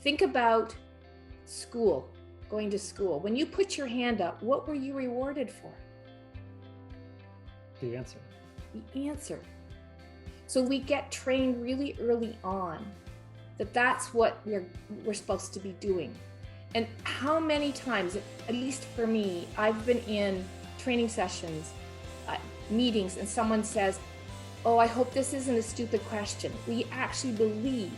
Think about school, going to school. When you put your hand up, what were you rewarded for? The answer. The answer. So we get trained really early on that that's what we're supposed to be doing. And how many times, at least for me, I've been in training sessions, meetings, and someone says, oh, I hope this isn't a stupid question. We actually believe,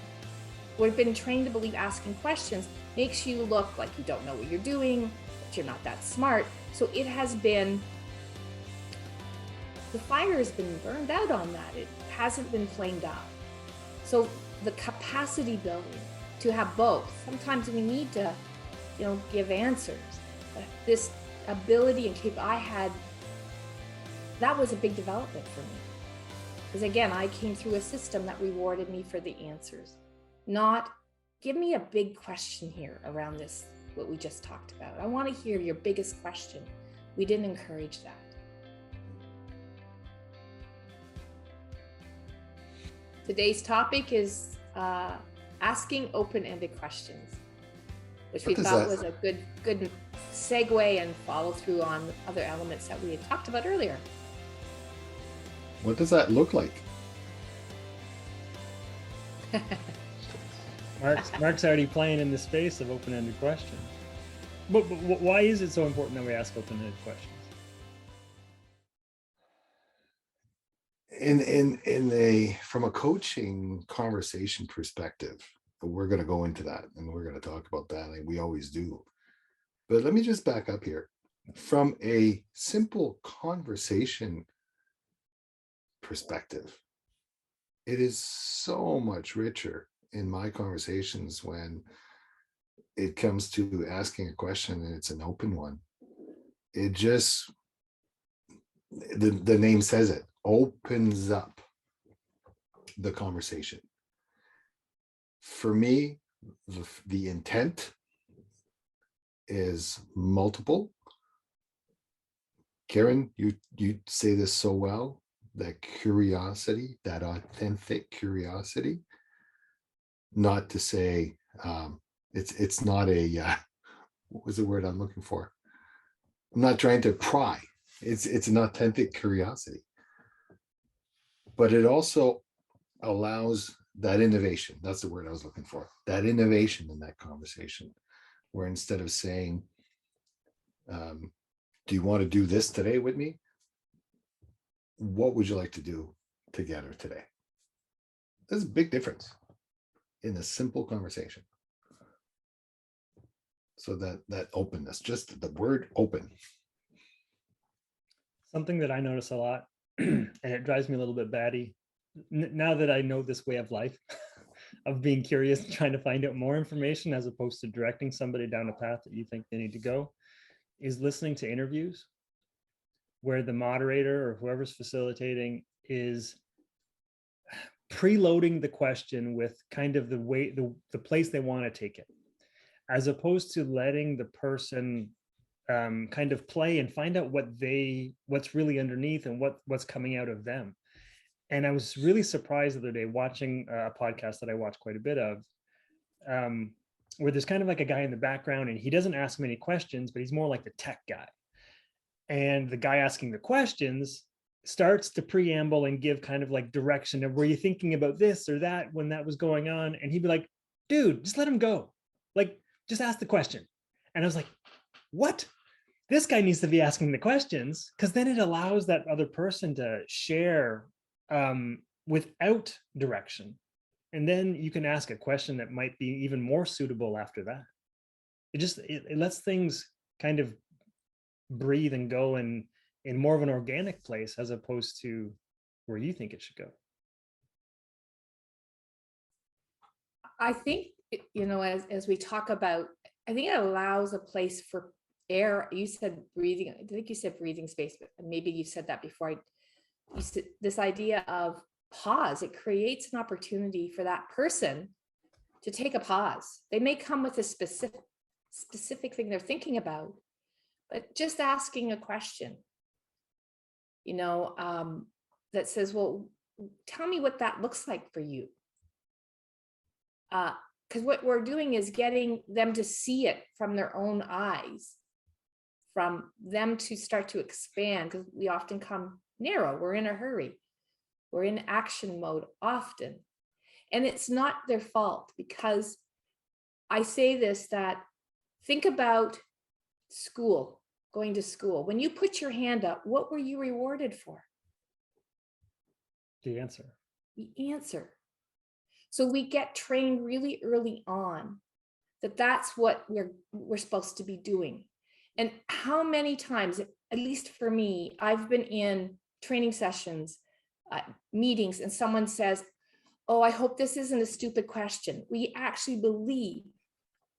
we've been trained to believe asking questions makes you look like you don't know what you're doing, that you're not that smart. So it has been, the fire has been burned out on that. It hasn't been flamed up. So the capacity building to have both, sometimes we need to, give answers. This ability and capability that was a big development for me. Because again, I came through a system that rewarded me for the answers. Not, give me a big question here around this, what we just talked about. I want to hear your biggest question. We didn't encourage that. Today's topic is asking open-ended questions, which we thought was a good segue and follow through on other elements that we had talked about earlier. What does that look like? Marc's already playing in the space of open-ended questions. But why is it so important that we ask open-ended questions? From a coaching conversation perspective, we're going to go into that and we're going to talk about that, like we always do. But let me just back up here. From a simple conversation perspective, it is so much richer in my conversations when it comes to asking a question and it's an open one. It just, the name says it, opens up the conversation. For me, the intent is multiple. Karen, you say this so well, that curiosity, that authentic curiosity, not to say, it's not a, what was the word I'm looking for? I'm not trying to pry. It's an authentic curiosity. But it also allows that innovation. That's the word I was looking for. That innovation in that conversation, where instead of saying, do you want to do this today with me? What would you like to do together today? There's a big difference in a simple conversation. So that openness, just the word open. Something that I notice a lot, and it drives me a little bit batty, now that I know this way of life, of being curious, trying to find out more information as opposed to directing somebody down a path that you think they need to go, is listening to interviews where the moderator or whoever's facilitating is preloading the question with kind of the way, the place they want to take it, as opposed to letting the person kind of play and find out what's really underneath and what's coming out of them. And I was really surprised the other day watching a podcast that I watch quite a bit of, where there's kind of like a guy in the background and he doesn't ask many questions, but he's more like the tech guy. And the guy asking the questions starts to preamble and give kind of like direction of, were you thinking about this or that when that was going on? And he'd be like, dude, just let him go. Like, just ask the question. And I was like, what? This guy needs to be asking the questions, because then it allows that other person to share without direction. And then you can ask a question that might be even more suitable after that. It lets things kind of breathe and go in more of an organic place, as opposed to where you think it should go. I think, as we talk about, I think it allows a place for air. You said breathing, I think you said breathing space, but maybe you said that before. You said this idea of pause. It creates an opportunity for that person to take a pause. They may come with a specific thing they're thinking about, but just asking a question, that says, well, tell me what that looks like for you. because what we're doing is getting them to see it from their own eyes, from them to start to expand, because we often come narrow. We're in a hurry. We're in action mode often. And it's not their fault, because I say this, that think about school, going to school. When you put your hand up, what were you rewarded for? The answer. The answer. So we get trained really early on that that's what we're supposed to be doing. And how many times, at least for me, I've been in training sessions, meetings, and someone says, oh, I hope this isn't a stupid question. We actually believe,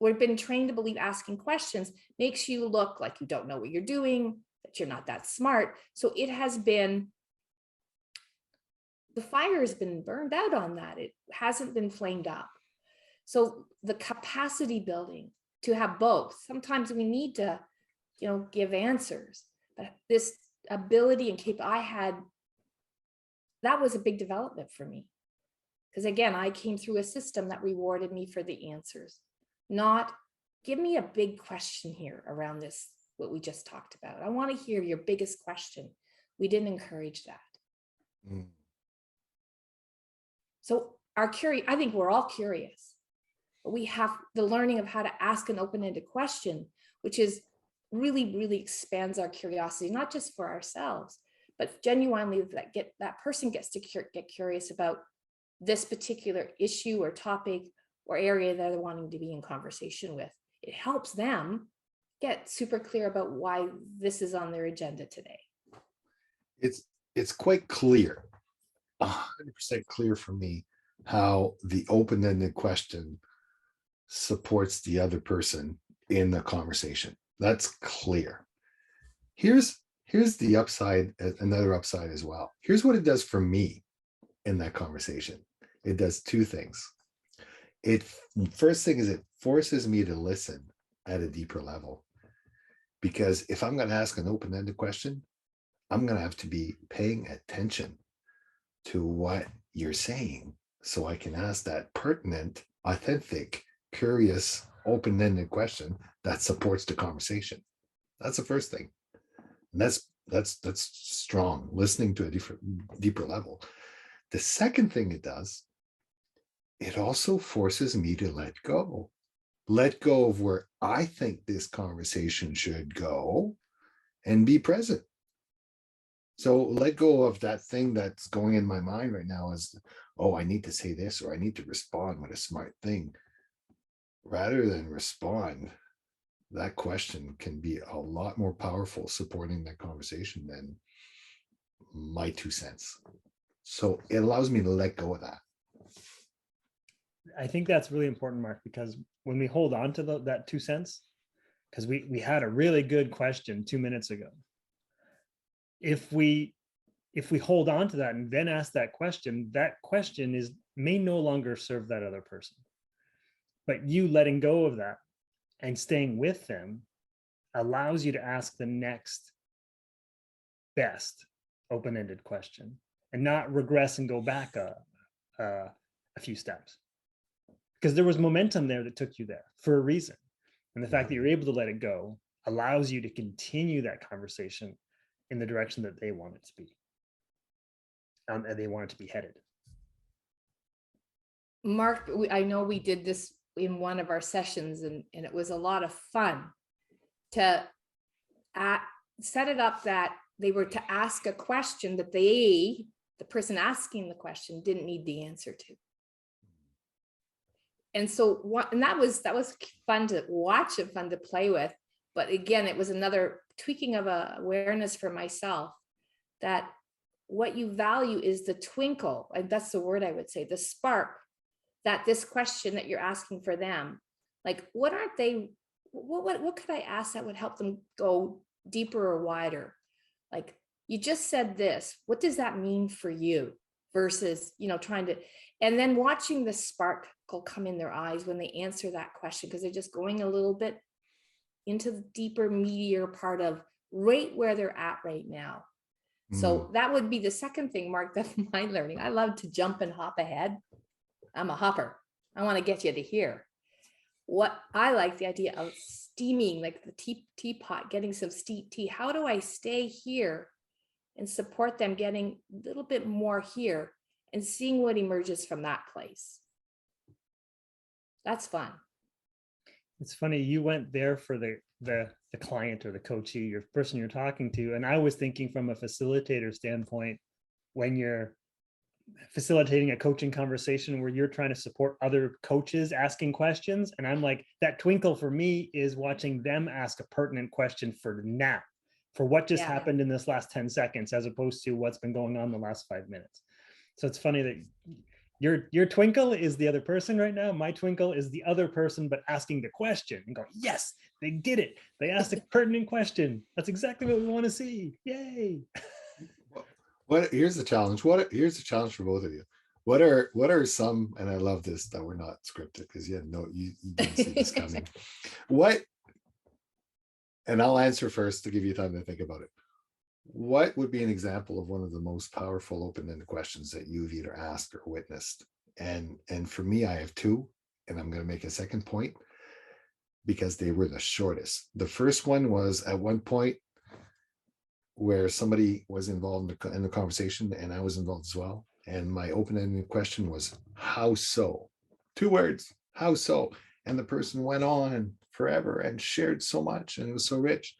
we've been trained to believe asking questions makes you look like you don't know what you're doing, that you're not that smart. So it has been, the fire has been burned out on that. It hasn't been flamed up. So the capacity building to have both, sometimes we need to, give answers, but this ability and that was a big development for me. Because again, I came through a system that rewarded me for the answers, not give me a big question here around this, what we just talked about. I want to hear your biggest question. We didn't encourage that. Mm. So I think we're all curious, but we have the learning of how to ask an open-ended question, which is really, really expands our curiosity, not just for ourselves, but genuinely that person gets to get curious about this particular issue or topic or area that they're wanting to be in conversation with. It helps them get super clear about why this is on their agenda today. It's quite clear, 100% clear for me, how the open-ended question supports the other person in the conversation. That's clear. Here's the upside, another upside as well. Here's what it does for me in that conversation. It does two things. First thing is it forces me to listen at a deeper level, because if I'm going to ask an open-ended question, I'm going to have to be paying attention to what you're saying so I can ask that pertinent, authentic, curious, open-ended question that supports the conversation. That's the first thing. And that's strong, listening to a deeper level. The second thing it does, it also forces me to let go of where I think this conversation should go and be present. So let go of that thing that's going in my mind right now as, oh, I need to say this, or I need to respond with a smart thing. Rather than respond, that question can be a lot more powerful supporting that conversation than my 2 cents. So it allows me to let go of that. I think that's really important, Mark, because when we hold on to that 2 cents, because we had a really good question 2 minutes ago. If we hold on to that and then ask that question may no longer serve that other person. But you letting go of that and staying with them allows you to ask the next best open-ended question and not regress and go back a few steps. Because there was momentum there that took you there for a reason. And the fact that you're able to let it go allows you to continue that conversation in the direction that they want it to be. And they want it to be headed. Marc, I know we did this in one of our sessions, and it was a lot of fun to set it up that they were to ask a question that the person asking the question didn't need the answer to. And so that was fun to watch and fun to play with. But again, it was another tweaking of awareness for myself that what you value is the twinkle, and that's the word I would say, the spark, that this question that you're asking for them, like, what could I ask that would help them go deeper or wider? Like, you just said this, what does that mean for you? Versus, trying to, and then watching the sparkle come in their eyes when they answer that question, because they're just going a little bit into the deeper, meatier part of right where they're at right now. So that would be the second thing, Marc, that's my learning. I love to jump and hop ahead. I'm a hopper. I want to get you to here. what I like the idea of steaming, like the teapot, getting some steep tea. How do I stay here and support them getting a little bit more here and seeing what emerges from that place? That's fun. It's funny, you went there for the client or the coach, your person you're talking to, and I was thinking from a facilitator standpoint, when you're facilitating a coaching conversation where you're trying to support other coaches asking questions, and I'm like, that twinkle for me is watching them ask a pertinent question for now, for what just happened in this last 10 seconds, as opposed to what's been going on the last 5 minutes. So it's funny that your twinkle is the other person right now. My twinkle is the other person, but asking the question and going, yes, they did it. They asked a pertinent question. That's exactly what we want to see. Yay. Here's the challenge. Here's the challenge for both of you. What are some, and I love this, that we're not scripted, because you didn't see this coming. And I'll answer first to give you time to think about it. What would be an example of one of the most powerful open-ended questions that you've either asked or witnessed? And for me, I have two, and I'm going to make a second point because they were the shortest. The first one was at one point where somebody was involved in the conversation, and I was involved as well. And my open-ended question was, how so? 2 words, how so? And the person went on forever and shared so much, and it was so rich.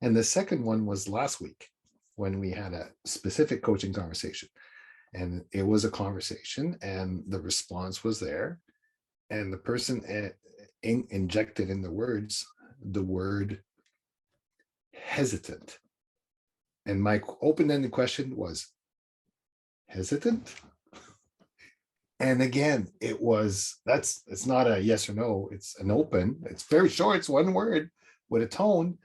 And the second one was last week when we had a specific coaching conversation, and it was a conversation and the response was there, and the person injected in the word hesitant. And my open-ended question was, hesitant? And again, it's not a yes or no, it's an open, it's very short, it's 1 word with a tone,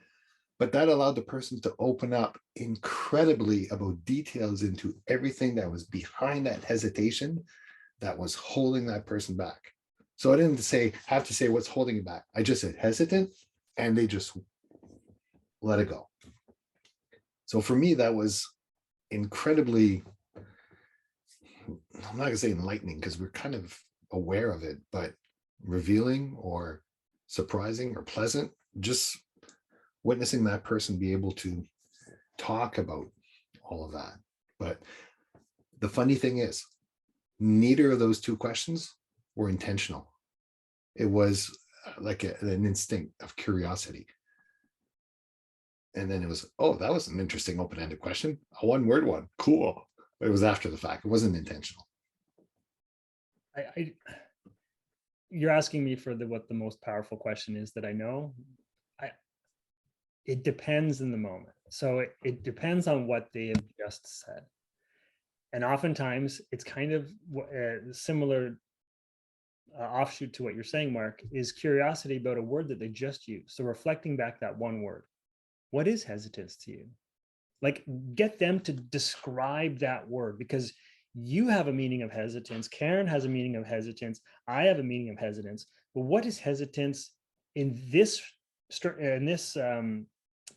but that allowed the person to open up incredibly about details into everything that was behind that hesitation that was holding that person back. So I didn't have to say what's holding you back. I just said hesitant, and they just let it go. So for me, that was incredibly, I'm not gonna say enlightening because we're kind of aware of it, but revealing or surprising or pleasant, just witnessing that person be able to talk about all of that. But the funny thing is, neither of those 2 questions were intentional. It was like an instinct of curiosity. And then it was, oh, that was an interesting open-ended question, a 1-word one, cool. But it was after the fact, it wasn't intentional. You're asking me for what the most powerful question is that I know. It depends in the moment. So it depends on what they have just said. And oftentimes it's kind of a similar offshoot to what you're saying, Mark, is curiosity about a word that they just used. So reflecting back that 1 word. What is hesitance to you? Like, get them to describe that word, because you have a meaning of hesitance. Karen has a meaning of hesitance. I have a meaning of hesitance. But what is hesitance in this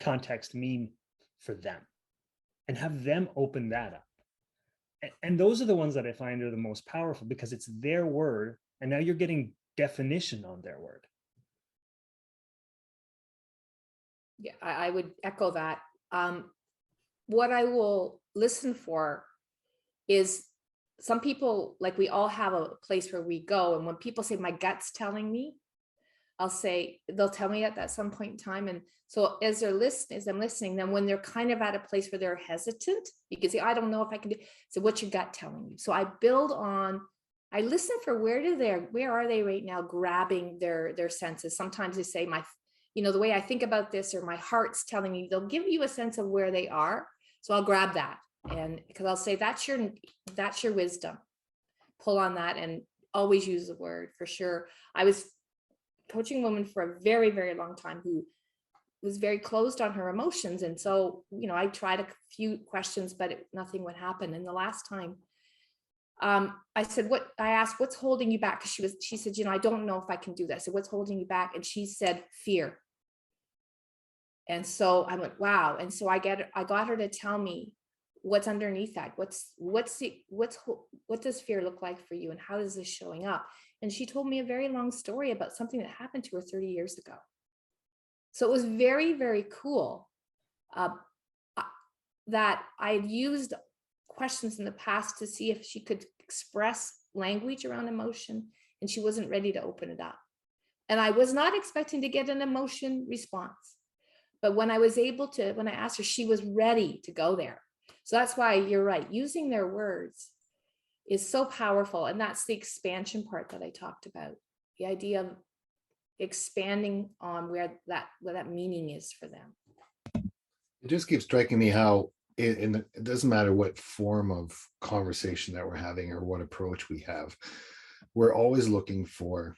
context mean for them? And have them open that up. And those are the ones that I find are the most powerful, because it's their word, and now you're getting definition on their word. Yeah, I would echo that. What I will listen for is, some people, like, we all have a place where we go, and when people say my gut's telling me, they'll tell me at some point in time. And so as I'm listening, then when they're kind of at a place where they're hesitant, you can say, I don't know if I can do. So what's your gut telling you? So I listen for where are they right now, grabbing their senses. Sometimes they say the way I think about this, or my heart's telling me. They'll give you a sense of where they are. So I'll grab that, and because I'll say, that's your wisdom. Pull on that and always use the word, for sure. I was coaching a woman for a very, very long time who was very closed on her emotions. And so, I tried a few questions, but nothing would happen. And the last time, I asked, what's holding you back? Because she said, I don't know if I can do this. So what's holding you back? And she said, fear. And so I went, wow. And so I got her to tell me what's underneath that. What does fear look like for you? And how is this showing up? And she told me a very long story about something that happened to her 30 years ago. So it was very, very cool that I had used questions in the past to see if she could express language around emotion, and she wasn't ready to open it up. And I was not expecting to get an emotion response. But when I was able to, when I asked her, she was ready to go there. So that's why you're right. Using their words is so powerful. And that's the expansion part that I talked about. The idea of expanding on where that meaning is for them. It just keeps striking me how it doesn't matter what form of conversation that we're having or what approach we have, we're always looking for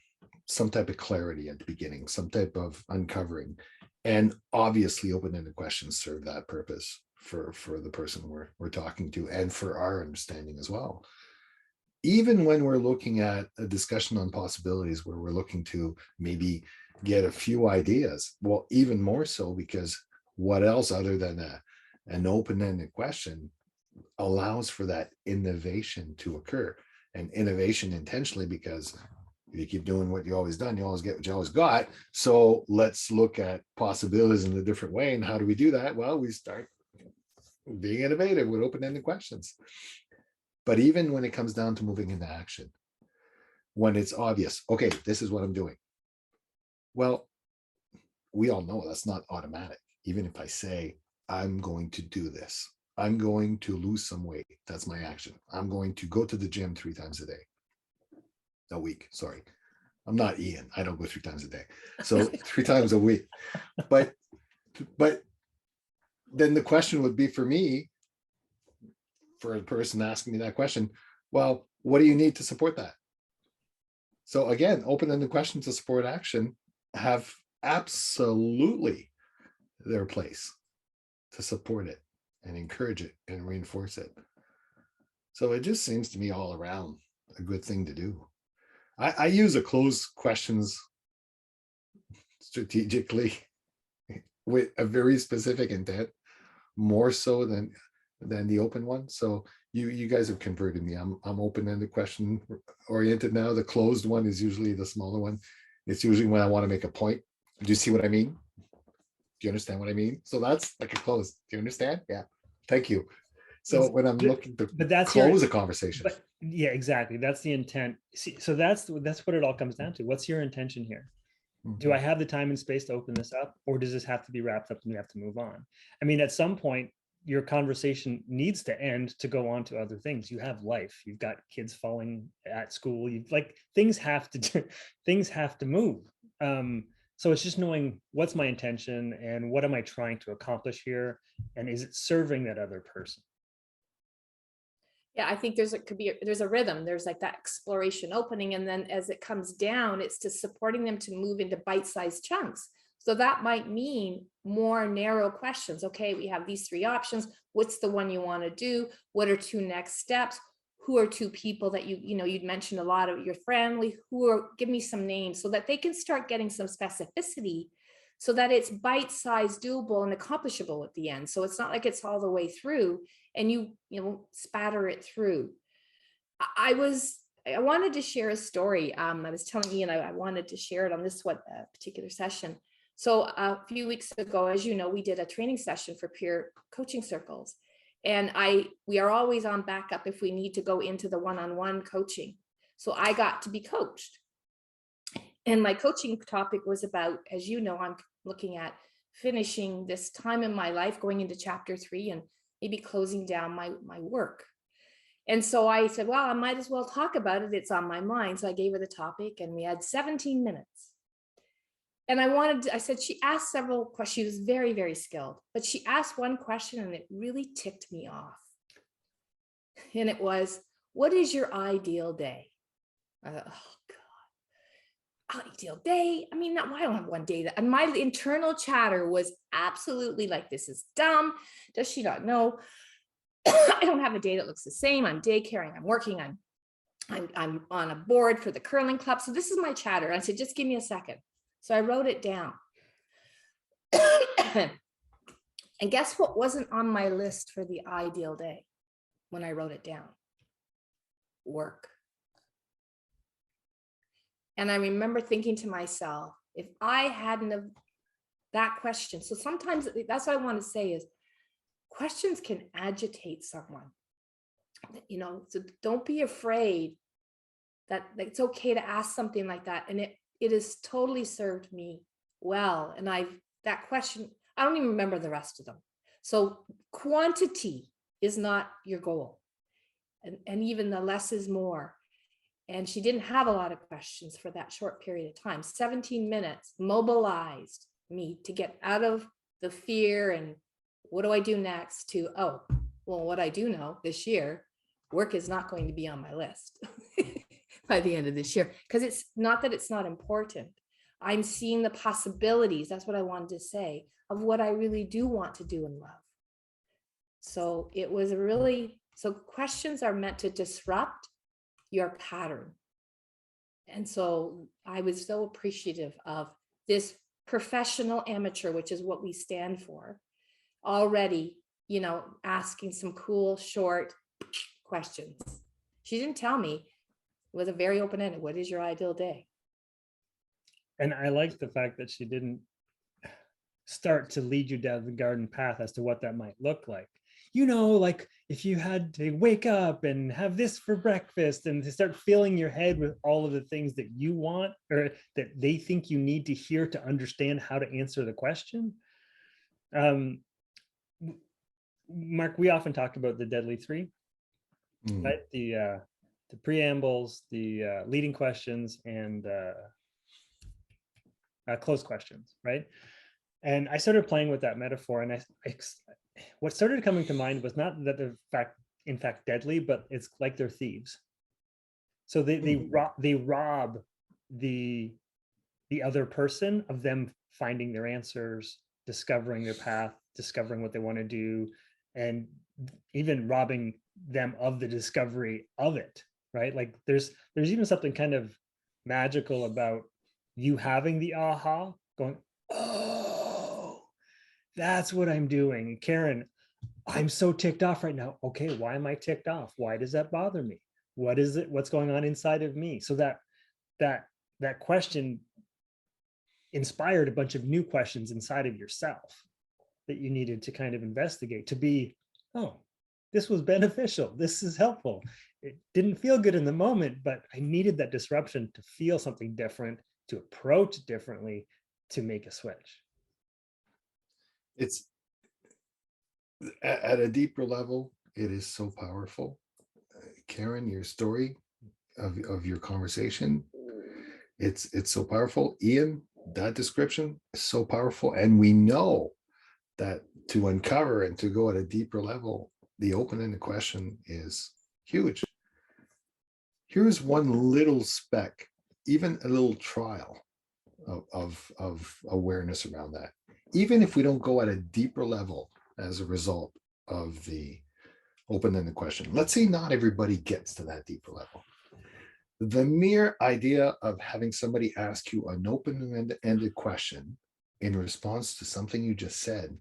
some type of clarity at the beginning, some type of uncovering. And obviously open-ended questions serve that purpose for the person we're talking to, and for our understanding as well. Even when we're looking at a discussion on possibilities where we're looking to maybe get a few ideas, well, even more so, because what else other than an open-ended question allows for that innovation to occur, and innovation intentionally, because if you keep doing what you always done, you always get what you always got. So let's look at possibilities in a different way. And how do we do that? Well, we start being innovative with open-ended questions. But even when it comes down to moving into action, when it's obvious, okay, this is what I'm doing. Well, we all know that's not automatic. Even if I say, I'm going to do this, I'm going to lose some weight, that's my action. I'm going to go to the gym 3 times a week. Sorry, I'm not Ian. I don't go 3 times a day. So 3 times a week. But then the question would be for me, for a person asking me that question, well, what do you need to support that? So again, open-ended questions to support action have absolutely their place to support it and encourage it and reinforce it. So it just seems to me all around a good thing to do. I use a closed questions strategically with a very specific intent, more so than the open one. So you guys have converted me. I'm open-ended question oriented now. The closed one is usually the smaller one. It's usually when I want to make a point. Do you see what I mean? Do you understand what I mean? So that's like a close. Do you understand? Yeah. Thank you. So when I'm looking to close a conversation. But yeah, exactly. That's the intent. See, so that's what it all comes down to. What's your intention here? Mm-hmm. Do I have the time and space to open this up, or does this have to be wrapped up and we have to move on? I mean, at some point, your conversation needs to end to go on to other things. You have life. You've got kids falling at school. You've things have to move. So it's just knowing what's my intention and what am I trying to accomplish here, and is it serving that other person? Yeah, I think there's a rhythm. There's like that exploration opening, and then as it comes down, it's just supporting them to move into bite-sized chunks. So that might mean more narrow questions. Okay, we have these 3 options. What's the one you want to do? What are 2 next steps? Who are 2 people that you'd mentioned a lot of your family? Give me some names so that they can start getting some specificity, so that it's bite-sized, doable, and accomplishable at the end. So it's not like it's all the way through and you spatter it through. I wanted to share a story. I was telling Ian I wanted to share it on this particular session. So a few weeks ago, as you know, we did a training session for peer coaching circles. And we are always on backup if we need to go into the one-on-one coaching. So I got to be coached. And my coaching topic was about, as you know, I'm looking at finishing this time in my life, going into chapter 3 and maybe closing down my work. And so I said, well, I might as well talk about it. It's on my mind. So I gave her the topic and we had 17 minutes. And I said, she asked several questions. She was very, very skilled, but she asked one question and it really ticked me off. And it was, what is your ideal day? I thought, oh God, ideal day. I mean, I don't have one day and my internal chatter was absolutely like, this is dumb. Does she not know? I don't have a day that looks the same. I'm daycaring, I'm working, I'm on a board for the curling club. So this is my chatter. I said, just give me a second. So I wrote it down. And guess what wasn't on my list for the ideal day when I wrote it down? Work. And I remember thinking to myself, if I hadn't have that question. So sometimes that's what I want to say is questions can agitate someone, so don't be afraid that it's okay to ask something like that. And it has totally served me well. And that question, I don't even remember the rest of them. So quantity is not your goal. And even the less is more. And she didn't have a lot of questions for that short period of time. 17 minutes mobilized me to get out of the fear and what do I do next to, oh, well, what I do know this year, work is not going to be on my list by the end of this year. Because it's not that it's not important. I'm seeing the possibilities. That's what I wanted to say of what I really do want to do in love. So it was so questions are meant to disrupt your pattern. And so I was so appreciative of this professional amateur, which is what we stand for, already, asking some cool, short questions. She didn't tell me. It was a very open-ended, what is your ideal day? And I like the fact that she didn't start to lead you down the garden path as to what that might look like. Like if you had to wake up and have this for breakfast and to start filling your head with all of the things that you want or that they think you need to hear to understand how to answer the question. Marc, we often talk about the deadly three, right? The preambles, the leading questions, and closed questions, right? And I started playing with that metaphor, and what started coming to mind was not that they're in fact deadly, but it's like they're thieves. So they rob the other person of them finding their answers, discovering their path, discovering what they want to do, and even robbing them of the discovery of it, right? Like there's even something kind of magical about you having the aha, going, oh, that's what I'm doing. Karen, I'm so ticked off right now. Okay, why am I ticked off? Why does that bother me? What is it? What's going on inside of me? So that question inspired a bunch of new questions inside of yourself that you needed to kind of investigate to be, oh, this was beneficial. This is helpful. It didn't feel good in the moment, but I needed that disruption to feel something different, to approach differently, to make a switch. It's at a deeper level, it is so powerful. Karen, your story of your conversation, it's so powerful. Ian, that description is so powerful. And we know that to uncover and to go at a deeper level, the open-ended question is huge. Here's one little speck, even a little trial of awareness around that. Even if we don't go at a deeper level as a result of the open-ended question, let's say not everybody gets to that deeper level. The mere idea of having somebody ask you an open-ended question in response to something you just said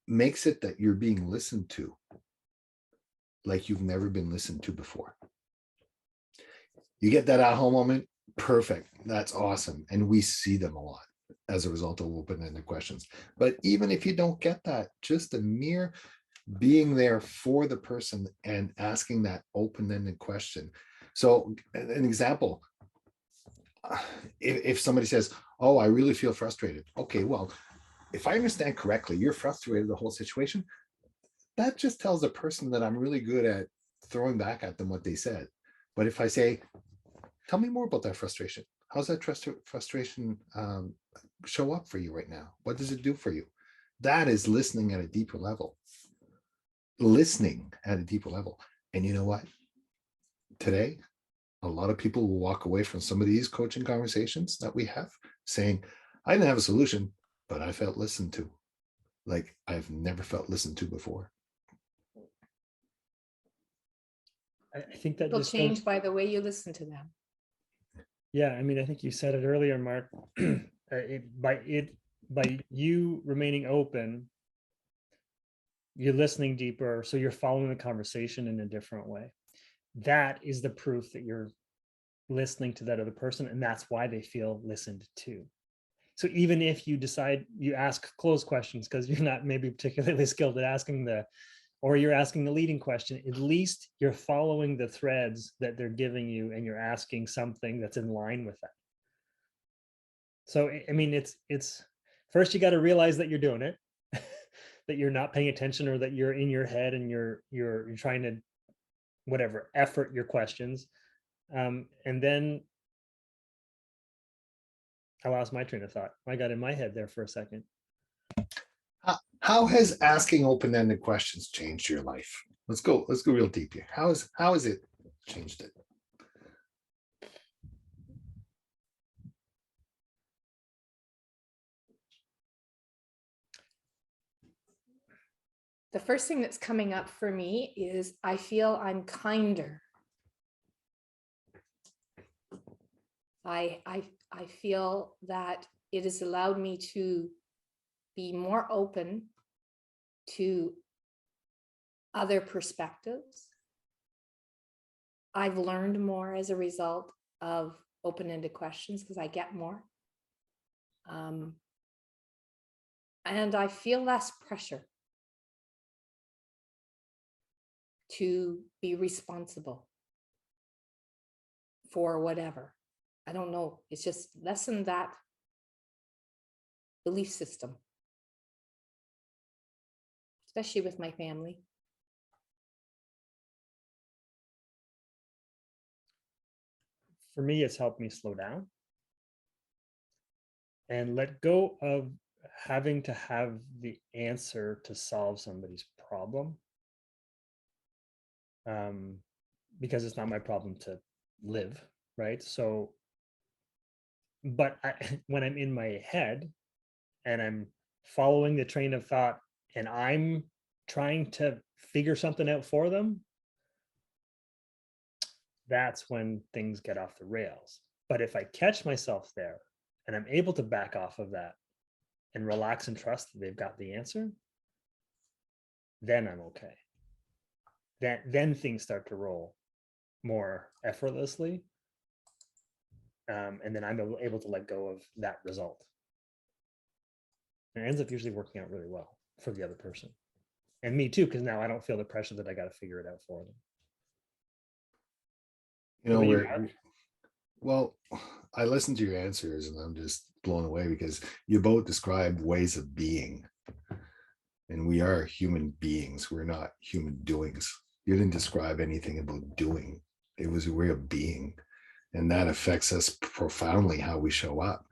makes it that you're being listened to like you've never been listened to before. You get that aha moment, perfect, that's awesome. And we see them a lot as a result of open-ended questions. But even if you don't get that, just the mere being there for the person and asking that open-ended question. So an example, if somebody says, oh, I really feel frustrated. Okay, well, if I understand correctly, you're frustrated with the whole situation. That just tells a person that I'm really good at throwing back at them what they said. But if I say, tell me more about that frustration. How's that frustration show up for you right now? What does it do for you? That is listening at a deeper level. Listening at a deeper level. And you know what? Today, a lot of people will walk away from some of these coaching conversations that we have saying, I didn't have a solution, but I felt listened to like I've never felt listened to before. I think that It'll just change by the way you listen to them. Yeah, I mean, I think you said it earlier, Marc. By you remaining open, you're listening deeper, so you're following the conversation in a different way. That is the proof that you're listening to that other person, and that's why they feel listened to. So even if you decide you ask closed questions because you're not maybe particularly skilled at asking or you're asking the leading question, at least you're following the threads that they're giving you and you're asking something that's in line with that. So, I mean, it's first you got to realize that you're doing it, that you're not paying attention, or that you're in your head and you're trying to whatever effort your questions. And then I lost my train of thought. I got in my head there for a second. How has asking open-ended questions changed your life? Let's go real deep here. How has it changed it? The first thing that's coming up for me is I feel I'm kinder. I feel that it has allowed me to be more open to other perspectives. I've learned more as a result of open-ended questions because I get more. And I feel less pressure to be responsible for whatever. I don't know. It's just lessen that belief system, especially with my family. For me, it's helped me slow down and let go of having to have the answer to solve somebody's problem. Because it's not my problem to live, right? So, but when I'm in my head and I'm following the train of thought and I'm trying to figure something out for them, that's when things get off the rails. But if I catch myself there and I'm able to back off of that and relax and trust that they've got the answer, then I'm okay. Then things start to roll more effortlessly. And then I'm able to let go of that result. And it ends up usually working out really well for the other person. And me too, because now I don't feel the pressure that I got to figure it out for them. You know, well, I listened to your answers and I'm just blown away because you both describe ways of being. And we are human beings. We're not human doings. You didn't describe anything about doing. It was a way of being. And that affects us profoundly how we show up.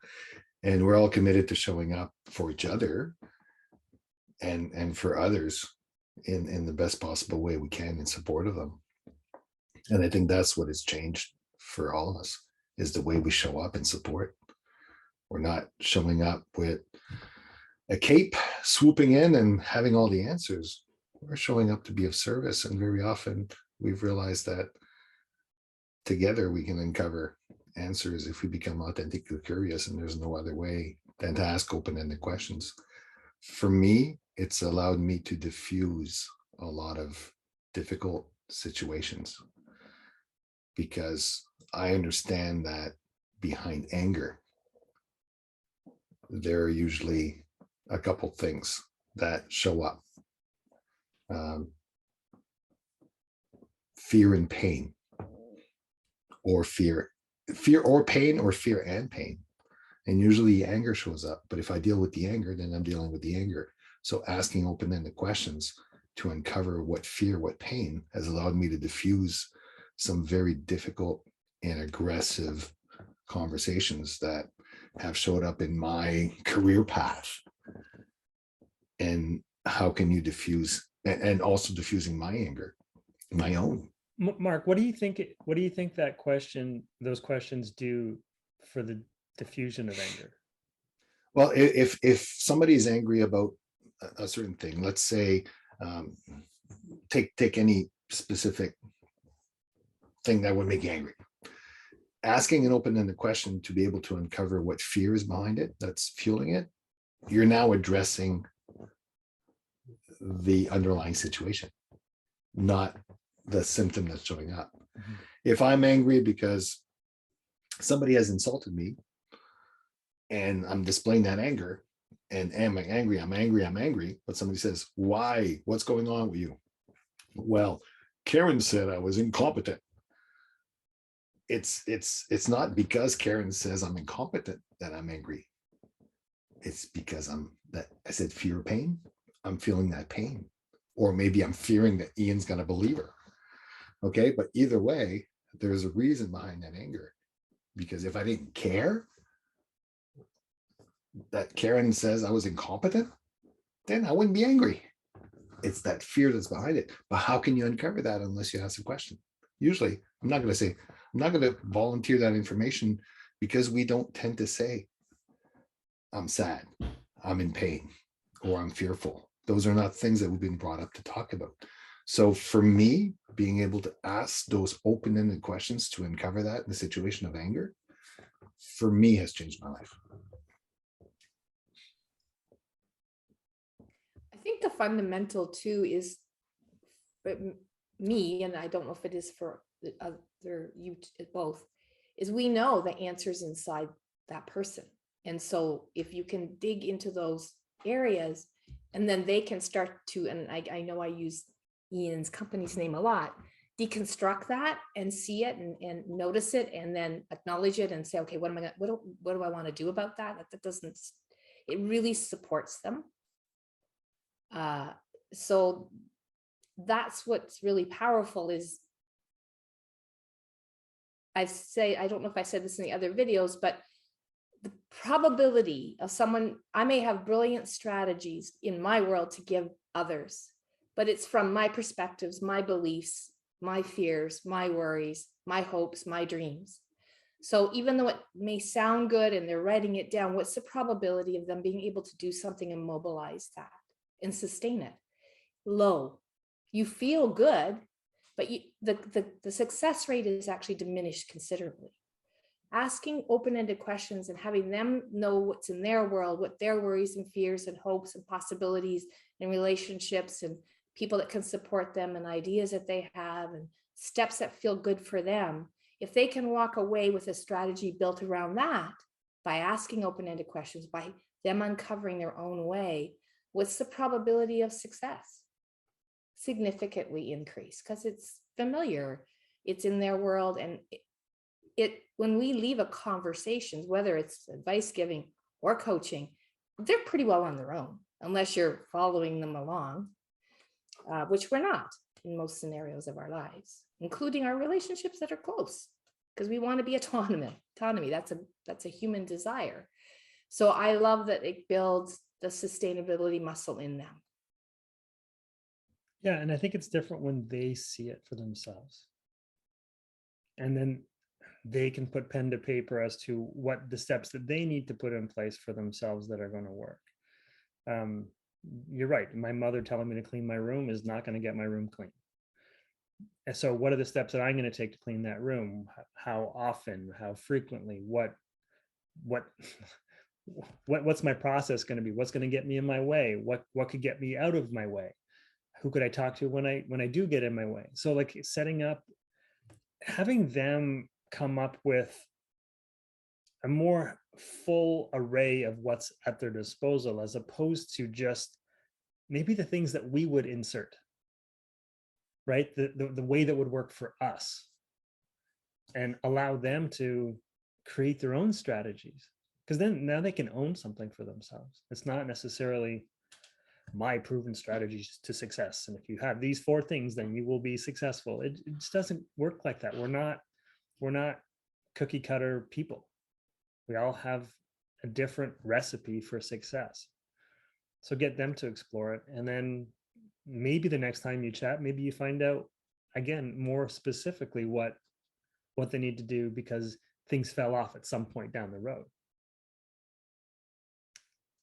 And we're all committed to showing up for each other and for others in the best possible way we can in support of them. And I think that's what has changed for all of us, is the way we show up in support. We're not showing up with a cape, swooping in and having all the answers. We're showing up to be of service. And very often we've realized that together we can uncover answers if we become authentically curious, and there's no other way than to ask open-ended questions. For me, it's allowed me to diffuse a lot of difficult situations, because I understand that behind anger, there are usually a couple things that show up. Fear and pain, or fear or pain, or fear and pain. And usually anger shows up. But if I deal with the anger, then I'm dealing with the anger. So asking open-ended questions to uncover what fear, what pain, has allowed me to diffuse some very difficult and aggressive conversations that have showed up in my career path. And how can you diffuse, and also diffusing my anger, my own. Mark, what do you think those questions do for the diffusion of anger? Well, if somebody is angry about a certain thing, let's say, take any specific thing that would make you angry, asking an open-ended question to be able to uncover what fear is behind it that's fueling it, you're now addressing the underlying situation, not the symptom that's showing up. Mm-hmm. If I'm angry because somebody has insulted me and I'm displaying that anger, and am I angry? I'm angry. I'm angry. But somebody says, why? What's going on with you? Well, Karen said I was incompetent. It's not because Karen says I'm incompetent that I'm angry. It's because I said fear pain. I'm feeling that pain. Or maybe I'm fearing that Ian's going to believe her. Okay. But either way, there's a reason behind that anger. Because if I didn't care that Karen says I was incompetent, then I wouldn't be angry. It's that fear that's behind it. But how can you uncover that unless you ask a question? Usually, I'm not going to volunteer that information, because we don't tend to say, I'm sad, I'm in pain, or I'm fearful. Those are not things that we've been brought up to talk about. So for me, being able to ask those open-ended questions to uncover that in the situation of anger, for me, has changed my life. I think the fundamental too is for me, and I don't know if it is for the other, you both, is we know the answers inside that person. And so if you can dig into those areas, and then they can start to, and I know I use Ian's company's name a lot, deconstruct that and see it and notice it, and then acknowledge it and say, okay, what do I want to do about that? That doesn't, it really supports them. So that's what's really powerful is, I don't know if I said this in the other videos, but the probability of someone, I may have brilliant strategies in my world to give others, but it's from my perspectives, my beliefs, my fears, my worries, my hopes, my dreams. So even though it may sound good and they're writing it down, what's the probability of them being able to do something and mobilize that and sustain it? Low. You feel good, but the success rate is actually diminished considerably. Asking open-ended questions and having them know what's in their world, what their worries and fears and hopes and possibilities and relationships and people that can support them and ideas that they have and steps that feel good for them. If they can walk away with a strategy built around that, by asking open-ended questions, by them uncovering their own way, what's the probability of success? Significantly increase, because it's familiar, it's in their world. And when we leave a conversation, whether it's advice giving or coaching, they're pretty well on their own, unless you're following them along, which we're not in most scenarios of our lives, including our relationships that are close, because we want to be autonomy. That's a human desire. So I love that it builds the sustainability muscle in them. Yeah, and I think it's different when they see it for themselves. And then they can put pen to paper as to what the steps that they need to put in place for themselves that are going to work. You're right. My mother telling me to clean my room is not going to get my room clean. And so what are the steps that I'm going to take to clean that room? How often, how frequently, what's my process going to be? What's going to get me in my way? What could get me out of my way? Who could I talk to when I do get in my way? So like setting up, having them come up with a more full array of what's at their disposal, as opposed to just maybe the things that we would insert, right? The way that would work for us, and allow them to create their own strategies. Because then now they can own something for themselves. It's not necessarily my proven strategies to success, and if you have these 4 things, then you will be successful. It just doesn't work like that. We're not cookie cutter people. We all have a different recipe for success. So get them to explore it, and then maybe the next time you chat, maybe you find out again more specifically what they need to do, because things fell off at some point down the road.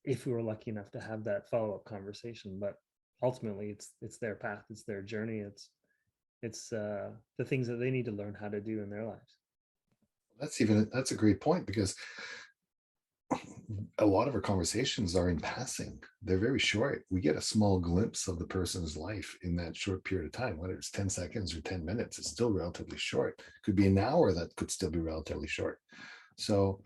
If we were lucky enough to have that follow-up conversation. But ultimately it's their path, it's their journey, it's the things that they need to learn how to do in their lives. That's a great point, because a lot of our conversations are in passing. They're very short. We get a small glimpse of the person's life in that short period of time, whether it's 10 seconds or 10 minutes, it's still relatively short. Could be an hour, that could still be relatively short. So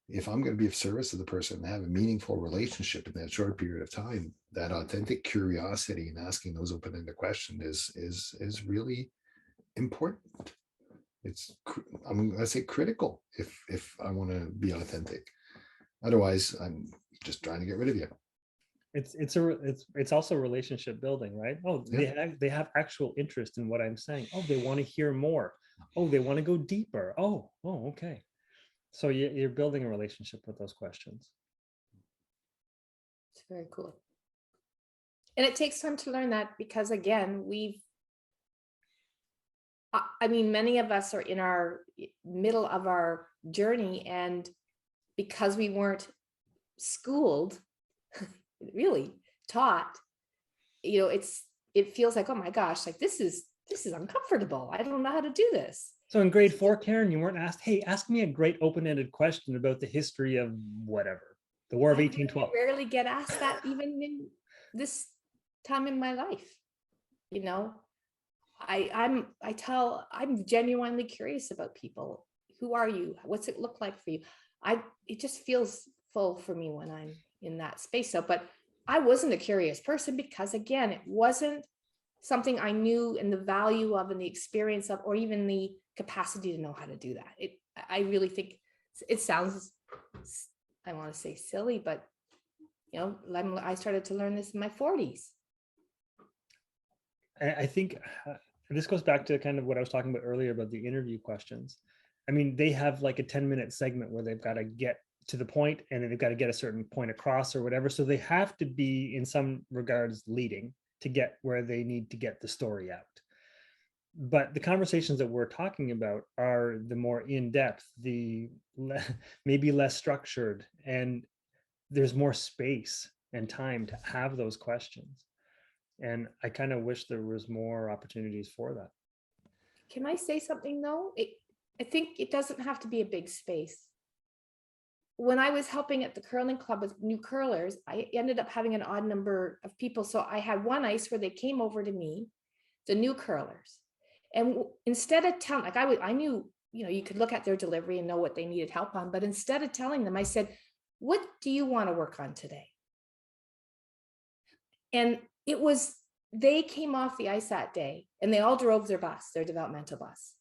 if I'm going to be of service to the person and have a meaningful relationship in that short period of time, that authentic curiosity and asking those open-ended questions is really important. I'm going to say critical if I want to be authentic. Otherwise, I'm just trying to get rid of you. It's also relationship building, right? Oh, Yeah. they have actual interest in what I'm saying. Oh, they want to hear more. Oh, they want to go deeper. Oh, okay. So you're building a relationship with those questions. It's very cool. And it takes time to learn that because, again, I mean, many of us are in our middle of our journey, and because we weren't schooled, really taught, you know, it feels like, oh my gosh, like this is uncomfortable. I don't know how to do this. So in grade 4, Karen, you weren't asked, hey, ask me a great open-ended question about the history of whatever, the War of 1812. I rarely get asked that even in this time in my life. You know, I'm genuinely curious about people. Who are you? What's it look like for you? It just feels full for me when I'm in that space. So, but I wasn't a curious person because, again, it wasn't something I knew and the value of and the experience of, or even the capacity to know how to do that. I really think it sounds, I want to say silly, but you know, I started to learn this in my 40s. I think this goes back to kind of what I was talking about earlier about the interview questions. I mean, they have like a 10-minute segment where they've got to get to the point and then they've got to get a certain point across or whatever. So they have to be in some regards leading to get where they need to get the story out. But the conversations that we're talking about are the more in-depth, maybe less structured, and there's more space and time to have those questions. And I kind of wish there was more opportunities for that. Can I say something though? I think it doesn't have to be a big space. When I was helping at the curling club with new curlers, I ended up having an odd number of people. So I had one ice where they came over to me, the new curlers. And instead of telling, like I knew, you know, you could look at their delivery and know what they needed help on. But instead of telling them, I said, what do you want to work on today? And they came off the ice that day and they all drove their developmental bus.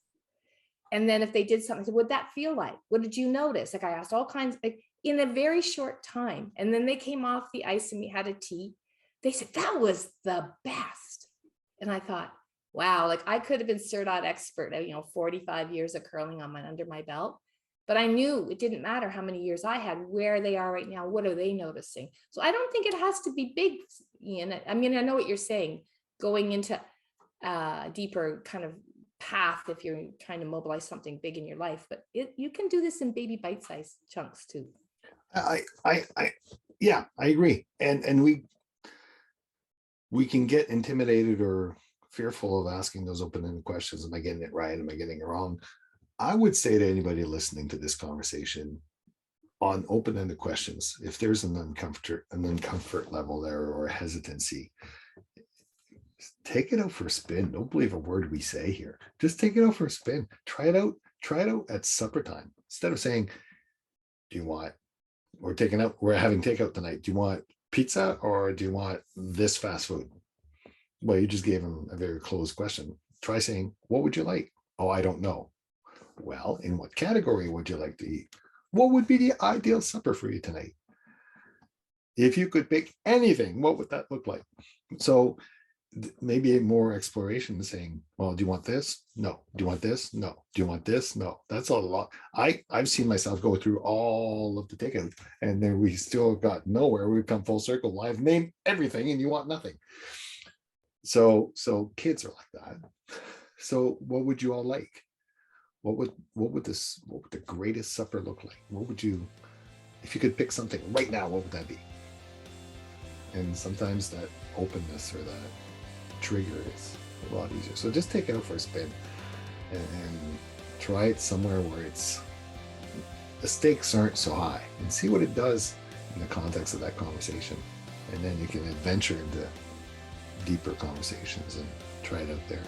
And then if they did something, I said, what'd that feel like? What did you notice? Like I asked all kinds, like in a very short time. And then they came off the ice and we had a tea. They said, that was the best. And I thought, wow, like I could have been CERDOT expert, 45 years of curling under my belt. But I knew it didn't matter how many years I had, where they are right now, what are they noticing? So I don't think it has to be big, Ian. I mean, I know what you're saying, going into a deeper kind of path if you're trying to mobilize something big in your life, but you can do this in baby bite-sized chunks too. Yeah, I agree. And we can get intimidated or fearful of asking those open-ended questions. Am I getting it right? Am I getting it wrong? I would say to anybody listening to this conversation on open-ended questions, if there's an uncomfort level there or a hesitancy, take it out for a spin. Don't believe a word we say here. Just take it out for a spin. Try it out at supper time. Instead of saying, do you want, we're having takeout tonight. Do you want pizza or do you want this fast food? Well, you just gave them a very closed question. Try saying, what would you like? Oh, I don't know. Well, in what category would you like to eat? What would be the ideal supper for you tonight? If you could pick anything, what would that look like? So maybe more exploration, saying, well, do you want this? No. Do you want this? No. Do you want this? No. That's a lot. I've seen myself go through all of the takeout and then we still got nowhere. We've come full circle. I've named everything and you want nothing. So kids are like that. So what would you all like? What would the greatest supper look like? What would you, if you could pick something right now, what would that be? And sometimes that openness or that trigger is a lot easier. So just take it out for a spin and try it somewhere where the stakes aren't so high and see what it does in the context of that conversation. And then you can adventure into deeper conversations and try it out there.